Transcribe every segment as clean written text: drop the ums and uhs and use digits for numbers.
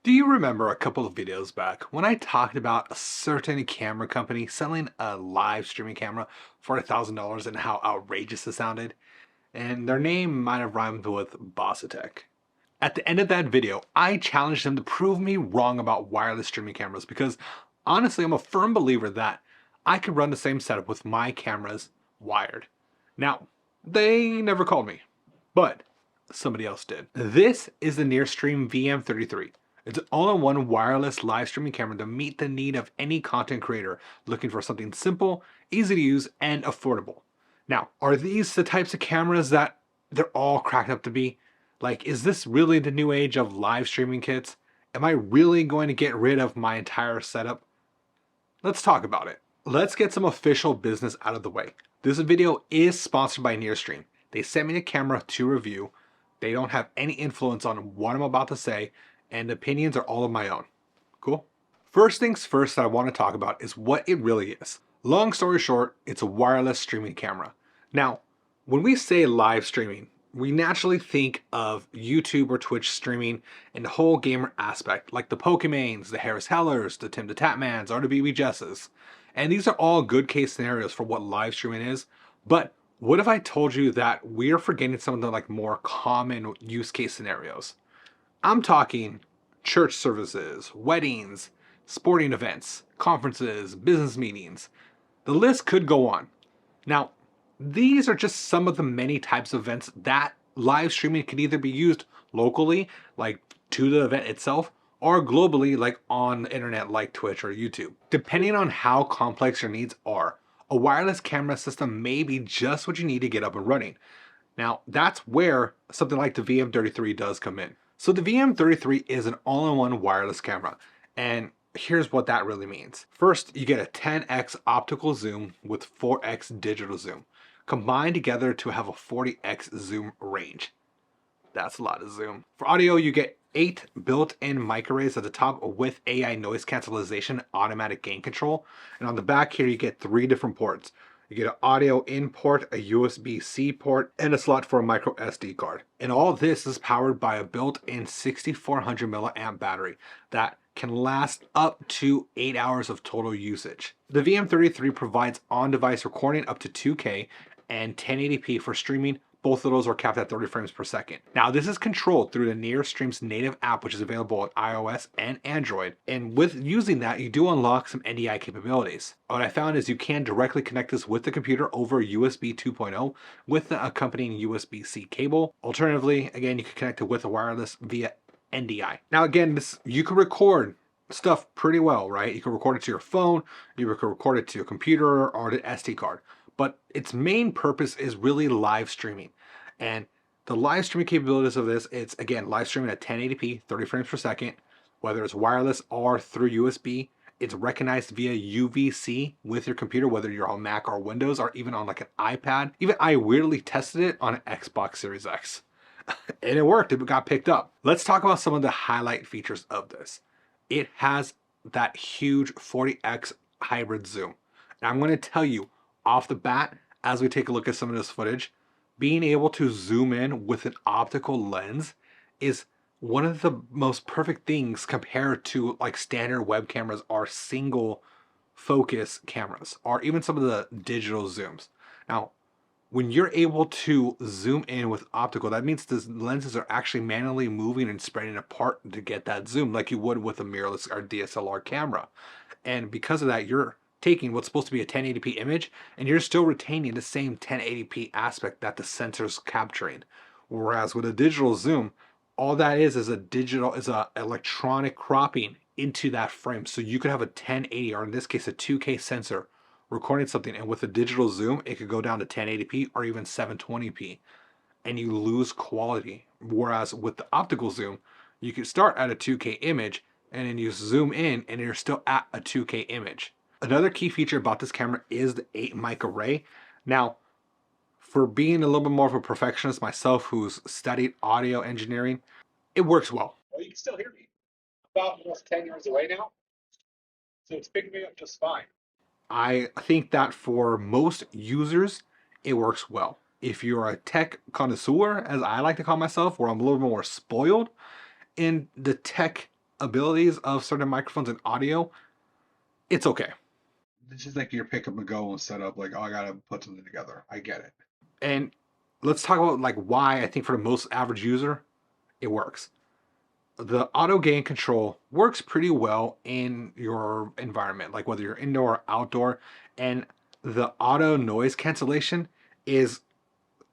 Do you remember a couple of videos back when I talked about a certain camera company selling a live streaming camera for $1,000 and how outrageous it sounded? And their name might have rhymed with Bossatech. At the end of that video, I challenged them to prove me wrong about wireless streaming cameras because honestly, I'm a firm believer that I could run the same setup with my cameras wired. Now, they never called me, but somebody else did. This is the NearStream VM33. It's an all-in-one wireless live streaming camera to meet the need of any content creator looking for something simple, easy to use, and affordable. Now, are these the types of cameras that they're all cracked up to be? Like, is this really the new age of live streaming kits? Am I really going to get rid of my entire setup? Let's talk about it. Let's get some official business out of the way. This video is sponsored by NearStream. They sent me a camera to review. They don't have any influence on what I'm about to say, and opinions are all of my own. Cool? First things first that I want to talk about is what it really is. Long story short, it's a wireless streaming camera. Now, when we say live streaming, we naturally think of YouTube or Twitch streaming and the whole gamer aspect, like the Pokemans, the Harris Hellers, the Tim the Tatmans, or the BB Jesses. And these are all good case scenarios for what live streaming is. But what if I told you that we're forgetting some of the more common use case scenarios? I'm talking church services, weddings, sporting events, conferences, business meetings. The list could go on. Now, these are just some of the many types of events that live streaming can either be used locally, like to the event itself, or globally, like on the internet, like Twitch or YouTube. Depending on how complex your needs are, a wireless camera system may be just what you need to get up and running. Now, that's where something like the VM33 does come in. So the VM33 is an all-in-one wireless camera, and here's what that really means. First, you get a 10x optical zoom with 4x digital zoom, combined together to have a 40x zoom range. That's a lot of zoom. For audio, you get 8 built-in microarrays at the top with AI noise cancellation, automatic gain control, and on the back here you get 3 different ports. You get an audio in port, a USB-C port, and a slot for a micro SD card. And all this is powered by a built-in 6400 milliamp battery that can last up to 8 hours of total usage. The VM33 provides on-device recording up to 2K and 1080p for streaming. Both of those are capped at 30 frames per second. Now, this is controlled through the NearStream's native app, which is available on iOS and Android. And with using that, you do unlock some NDI capabilities. What I found is you can directly connect this with the computer over USB 2.0 with the accompanying USB-C cable. Alternatively, again, you can connect it with a wireless via NDI. Now, again, you can record stuff pretty well, right? You can record it to your phone, you can record it to your computer or the SD card. But its main purpose is really live streaming. And the live streaming capabilities of this, it's again live streaming at 1080p, 30 frames per second, whether it's wireless or through USB. It's recognized via UVC with your computer, whether you're on Mac or Windows or even on like an iPad. Even I weirdly tested it on an Xbox Series X. And it worked, it got picked up. Let's talk about some of the highlight features of this. It has that huge 40x hybrid zoom. And I'm going to tell you, off the bat, as we take a look at some of this footage, being able to zoom in with an optical lens is one of the most perfect things compared to like standard web cameras or single focus cameras, or even some of the digital zooms. Now, when you're able to zoom in with optical, that means the lenses are actually manually moving and spreading apart to get that zoom like you would with a mirrorless or DSLR camera. And because of that, you're taking what's supposed to be a 1080p image and you're still retaining the same 1080p aspect that the sensor's capturing. Whereas with a digital zoom, all that is a electronic cropping into that frame. So you could have a 1080 or in this case a 2K sensor recording something, and with a digital zoom it could go down to 1080p or even 720p and you lose quality. Whereas with the optical zoom, you could start at a 2K image and then you zoom in and you're still at a 2K image. Another key feature about this camera is the 8 mic array. Now, for being a little bit more of a perfectionist myself who's studied audio engineering, it works well. Well, you can still hear me. About almost 10 yards away now, so it's picking me up just fine. I think that for most users, it works well. If you're a tech connoisseur, as I like to call myself, where I'm a little more spoiled in the tech abilities of certain microphones and audio, it's okay. This is like your pick up and go and set up like, oh, I gotta put something together. I get it. And let's talk about like why I think for the most average user, it works. The auto gain control works pretty well in your environment, like whether you're indoor or outdoor. And the auto noise cancellation is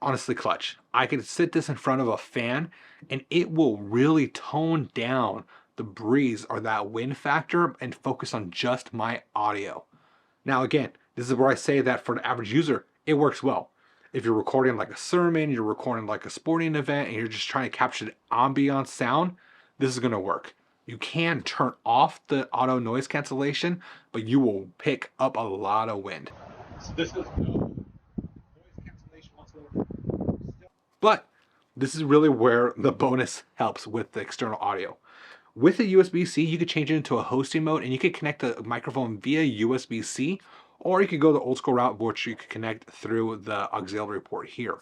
honestly clutch. I could sit this in front of a fan and it will really tone down the breeze or that wind factor and focus on just my audio. Now, again, this is where I say that for the average user, it works well. If you're recording like a sermon, you're recording like a sporting event, and you're just trying to capture the ambient sound, this is going to work. You can turn off the auto noise cancellation, but you will pick up a lot of wind. So this is no noise cancellation whatsoever. But this is really where the bonus helps with the external audio. With a USB-C, you could change it into a hosting mode and you could connect the microphone via USB-C, or you could go the old school route, which you could connect through the auxiliary port here.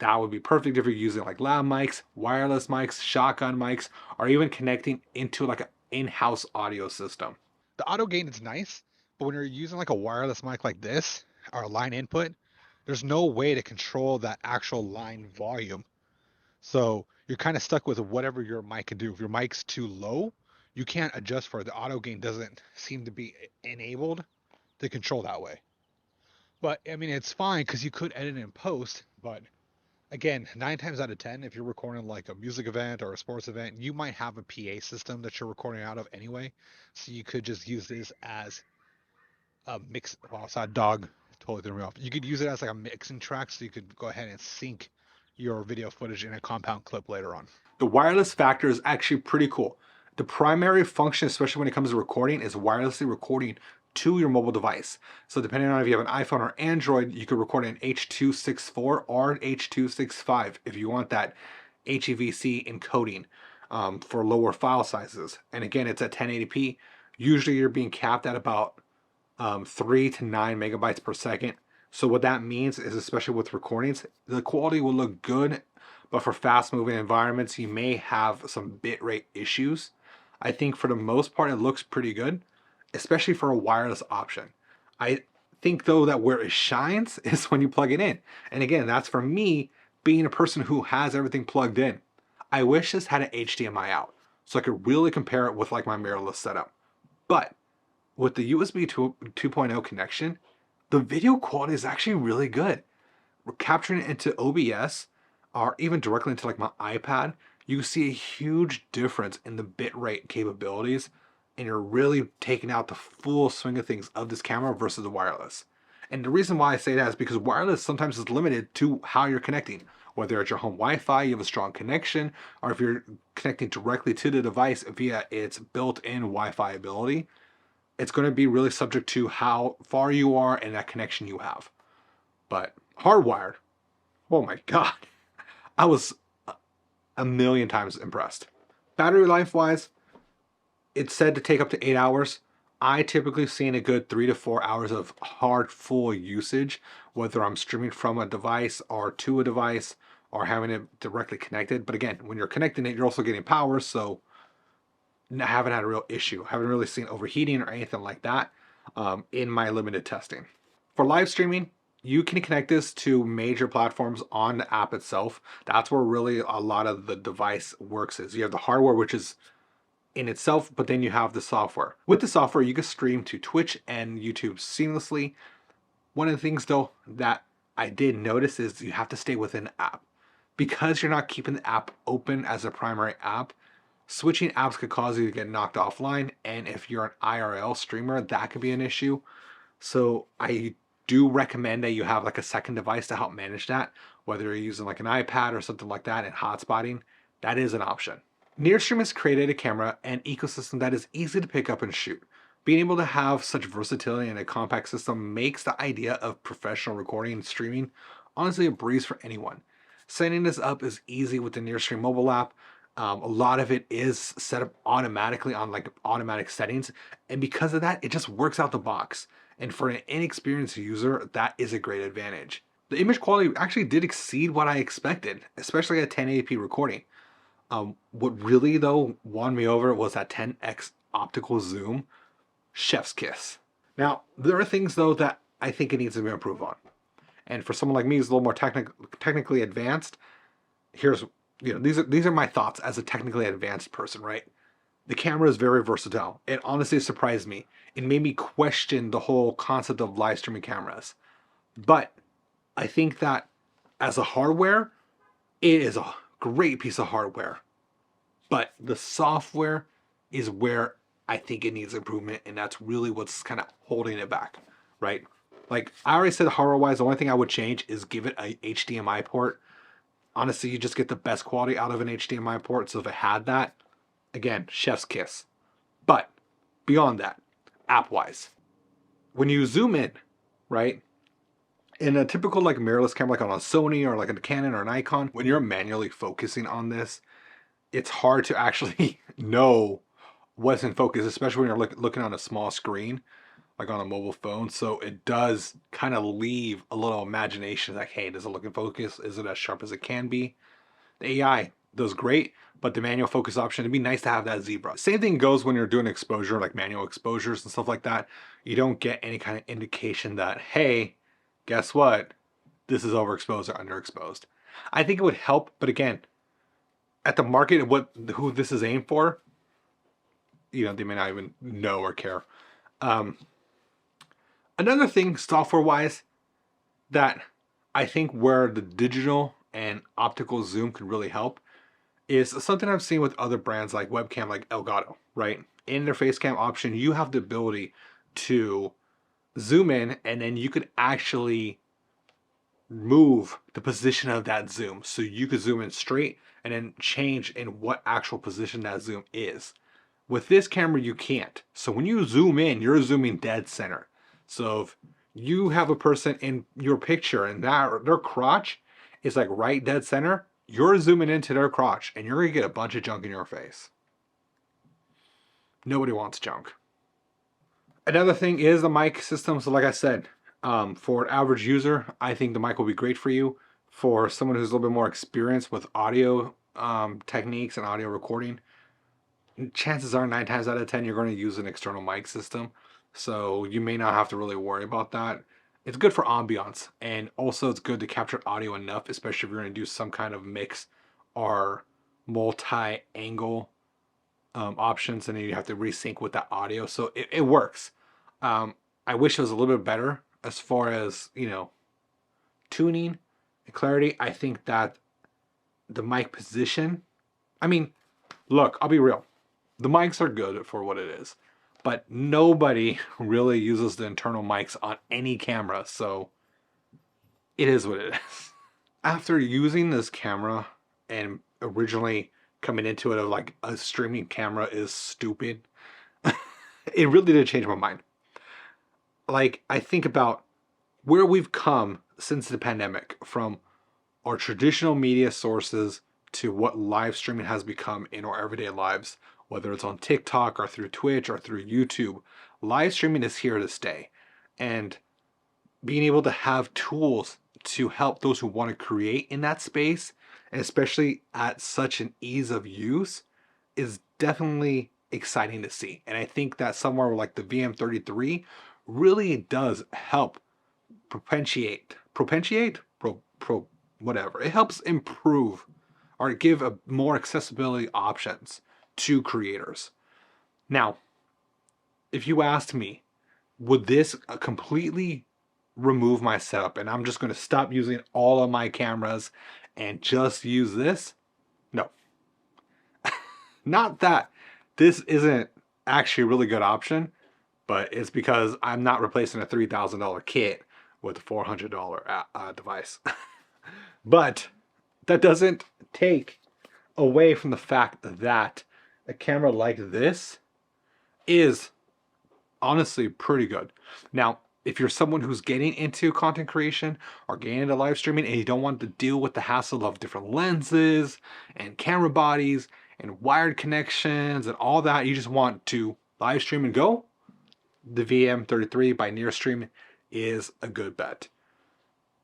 That would be perfect if you're using like lav mics, wireless mics, shotgun mics, or even connecting into like an in-house audio system. The auto gain is nice, but when you're using like a wireless mic like this or a line input, there's no way to control that actual line volume. So you're kind of stuck with whatever your mic can do. If your mic's too low, you can't adjust for it. The auto gain doesn't seem to be enabled to control that way. But I mean, it's fine because you could edit in post. But again, 9 times out of 10, if you're recording like a music event or a sports event, you might have a PA system that you're recording out of anyway. So you could just use this as a mix. Well, I saw a dog totally threw me off. You could use it as like a mixing track, so you could go ahead and sync your video footage in a compound clip later on. The wireless factor is actually pretty cool. The primary function, especially when it comes to recording, is wirelessly recording to your mobile device. So depending on if you have an iPhone or Android, you could record in H.264 or H.265 if you want that HEVC encoding for lower file sizes. And again, it's at 1080p. Usually you're being capped at about 3 to 9 megabytes per second. So what that means is, especially with recordings, the quality will look good, but for fast moving environments, you may have some bitrate issues. I think for the most part, it looks pretty good, especially for a wireless option. I think though that where it shines is when you plug it in. And again, that's for me being a person who has everything plugged in. I wish this had an HDMI out so I could really compare it with like my mirrorless setup. But with the USB 2.0 connection, the video quality is actually really good. We're capturing it into OBS or even directly into like my iPad, you see a huge difference in the bitrate capabilities, and you're really taking out the full swing of things of this camera versus the wireless. And the reason why I say that is because wireless sometimes is limited to how you're connecting. Whether it's your home Wi-Fi, you have a strong connection, or if you're connecting directly to the device via its built-in Wi-Fi ability, it's going to be really subject to how far you are and that connection you have. But hardwired, oh my God, I was a million times impressed. Battery life wise, it's said to take up to 8 hours. I typically see a good 3 to 4 hours of hard full usage, whether I'm streaming from a device or to a device or having it directly connected. But again, when you're connecting it, you're also getting power, so I haven't had a real issue. I haven't really seen overheating or anything like that in my limited testing. For live streaming, you can connect this to major platforms on the app itself. That's where really a lot of the device works is. You have the hardware, which is in itself, but then you have the software. With the software, you can stream to Twitch and YouTube seamlessly. One of the things though that I did notice is you have to stay within the app. Because you're not keeping the app open as a primary app, switching apps could cause you to get knocked offline, and if you're an IRL streamer, that could be an issue. So I do recommend that you have like a second device to help manage that, whether you're using like an iPad or something like that, and hotspotting, that is an option. NearStream has created a camera and ecosystem that is easy to pick up and shoot. Being able to have such versatility in a compact system makes the idea of professional recording and streaming honestly a breeze for anyone. Setting this up is easy with the NearStream mobile app. A lot of it is set up automatically on like automatic settings, and because of that, it just works out the box. And for an inexperienced user, that is a great advantage. The image quality actually did exceed what I expected, especially at 1080p recording. What really though won me over was that 10x optical zoom, chef's kiss. Now there are things though that I think it needs to be improved on, and for someone like me who's a little more technically advanced, here's these are my thoughts as a technically advanced person, right? The camera is very versatile. It honestly surprised me. It made me question the whole concept of live streaming cameras. But I think that as a hardware, it is a great piece of hardware. But the software is where I think it needs improvement, and that's really what's kind of holding it back, right? Like I already said, hardware wise, the only thing I would change is give it a HDMI port. Honestly, you just get the best quality out of an HDMI port. So if it had that, again, chef's kiss. But beyond that, app wise, when you zoom in, right? In a typical like mirrorless camera, like on a Sony or like a Canon or an Nikon, when you're manually focusing on this, it's hard to actually know what's in focus, especially when you're looking on a small screen, like on a mobile phone. So it does kind of leave a little imagination, like, hey, does it look in focus? Is it as sharp as it can be? The AI does great, but the manual focus option, it'd be nice to have that zebra. Same thing goes when you're doing exposure, like manual exposures and stuff like that. You don't get any kind of indication that, hey, guess what? This is overexposed or underexposed. I think it would help, but again, at the market, who this is aimed for, they may not even know or care. Um, Another thing, software wise, that I think where the digital and optical zoom could really help is something I've seen with other brands like webcam, like Elgato, right? In their face cam option, you have the ability to zoom in, and then you could actually move the position of that zoom. So you could zoom in straight and then change in what actual position that zoom is. With this camera, you can't. So when you zoom in, you're zooming dead center. So if you have a person in your picture and their crotch is like right dead center, you're zooming into their crotch and you're gonna get a bunch of junk in your face. Nobody wants junk. Another thing is the mic system. So like I said, for an average user, I think the mic will be great for you. For someone who's a little bit more experienced with audio techniques and audio recording, chances are 9 times out of 10 you're going to use an external mic system. So you may not have to really worry about that. It's good for ambiance, and also it's good to capture audio enough, especially if you're going to do some kind of mix or multi-angle options, and then you have to resync with that audio. So it works. I wish it was a little bit better as far as tuning and clarity. I think that the mic position. I mean, look, I'll be real. The mics are good for what it is, but nobody really uses the internal mics on any camera, so it is what it is. After using this camera and originally coming into it of like a streaming camera is stupid, it really did change my mind. Like, I think about where we've come since the pandemic from our traditional media sources to what live streaming has become in our everyday lives, whether it's on TikTok or through Twitch or through YouTube. Live streaming is here to stay. And being able to have tools to help those who want to create in that space, and especially at such an ease of use, is definitely exciting to see. And I think that somewhere like the VM33 really does help whatever. It helps improve or give a more accessibility options to creators. Now, if you asked me, would this completely remove my setup and I'm just going to stop using all of my cameras and just use this? No. Not that this isn't actually a really good option, but it's because I'm not replacing a $3,000 kit with a $400 device. But that doesn't take away from the fact that a camera like this is honestly pretty good. Now, if you're someone who's getting into content creation or getting into live streaming and you don't want to deal with the hassle of different lenses and camera bodies and wired connections and all that, you just want to live stream and go, the VM33 by NearStream is a good bet.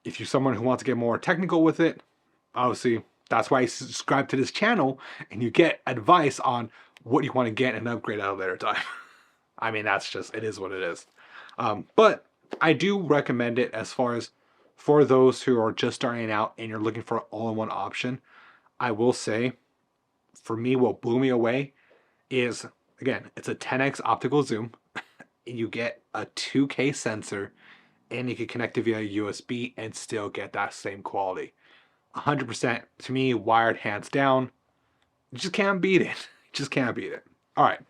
If you're someone who wants to get more technical with it, obviously That's why you subscribe to this channel and you get advice on what you want to get and upgrade at a later time. I mean, that's just, it is what it is. But I do recommend it as far as for those who are just starting out and you're looking for an all-in-one option. I will say, for me, what blew me away is, again, it's a 10x optical zoom. You get a 2K sensor and you can connect it via USB and still get that same quality. 100% to me, wired hands down. You just can't beat it. Just can't beat it. All right.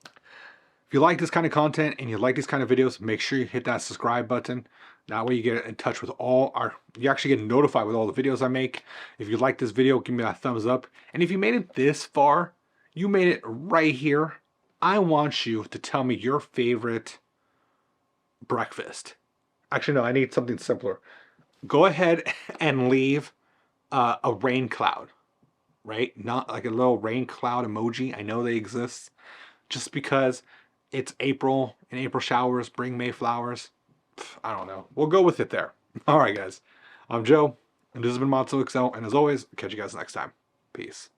If you like this kind of content and you like these kind of videos, make sure you hit that subscribe button. That way you get in touch with you actually get notified with all the videos I make. If you like this video, give me that thumbs up. And if you made it this far, you made it right here, I want you to tell me your favorite breakfast. Actually, no, I need something simpler. Go ahead and leave a rain cloud, right? Not like a little rain cloud emoji. I know they exist. Just because it's April and April showers bring May flowers. I don't know. We'll go with it there. All right, guys. I'm Joe, and this has been Mod XL, and as always, catch you guys next time. Peace.